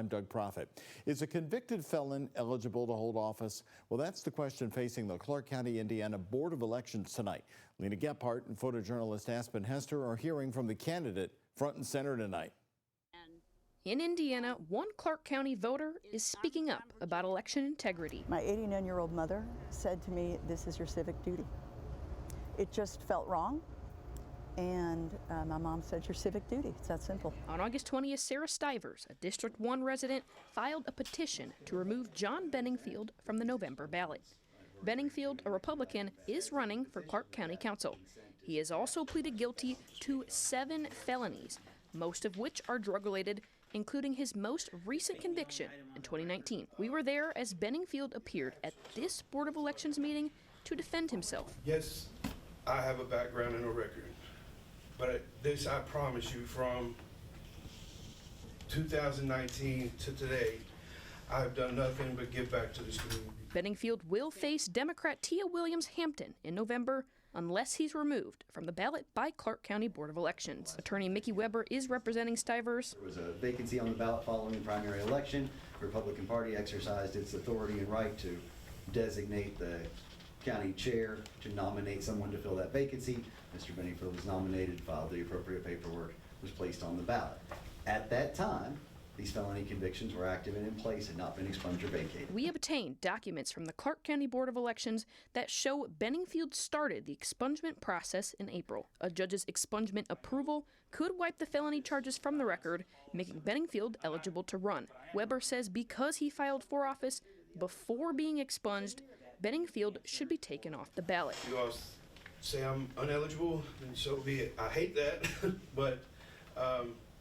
I'm Doug Proffitt. Is a convicted felon eligible to hold office? Well, that's the question facing the Clark County, Indiana Board of Elections tonight. Lena Gephardt and photojournalist Aspen Hester are hearing from the candidate front and center tonight. In Indiana, one Clark County voter is speaking up about election integrity. My 89-year-old mother said to me, "This is your civic duty." It just felt wrong. And my mom said, your civic duty. It's that simple. On August 20th, Sarah Stivers, a District 1 resident, filed a petition to remove John Benningfield from the November ballot. Benningfield, a Republican, is running for Clark County Council. He has also pleaded guilty to 7 felonies, most of which are drug-related, including his most recent conviction in 2019. We were there as Benningfield appeared at this Board of Elections meeting to defend himself. Yes, I have a background and a record. But this, I promise you, from 2019 to today, I've done nothing but give back to this community. Benningfield will face Democrat Tia Williams Hampton in November unless he's removed from the ballot by Clark County Board of Elections. Attorney Mickey Weber is representing Stivers. There was a vacancy on the ballot following the primary election. The Republican Party exercised its authority and right to designate the county chair to nominate someone to fill that vacancy. Mr. Benningfield was nominated, filed the appropriate paperwork, was placed on the ballot. At that time, these felony convictions were active and in place, had not been expunged or vacated. We obtained documents from the Clark County Board of Elections that show Benningfield started the expungement process in April. A judge's expungement approval could wipe the felony charges from the record, making Benningfield eligible to run. Weber says because he filed for office before being expunged, Benningfield should be taken off the ballot. You all say I'm ineligible, and so be it. I hate that, but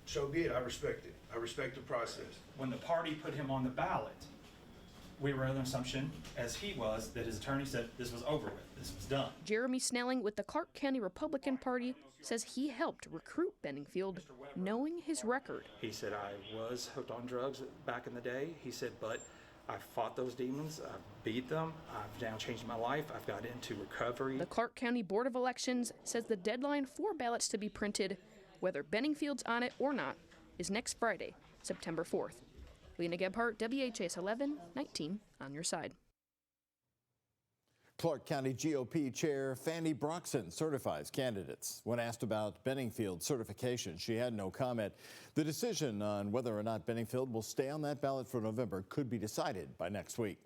so be it. I respect it. I respect the process. When the party put him on the ballot, we were under the assumption, as he was, that his attorney said this was over with, this was done. Jeremy Snelling with the Clark County Republican Party says he helped recruit Benningfield, knowing his record. He said, I was hooked on drugs back in the day. He said, but I fought those demons, I beat them, I've now changed my life, I've got into recovery. The Clark County Board of Elections says the deadline for ballots to be printed, whether Benningfield's on it or not, is next Friday, September 4th. Lena Gephardt, WHAS 1119, on your side. Clark County GOP Chair Fanny Broxson certifies candidates. When asked about Benningfield's certification, she had no comment. The decision on whether or not Benningfield will stay on that ballot for November could be decided by next week.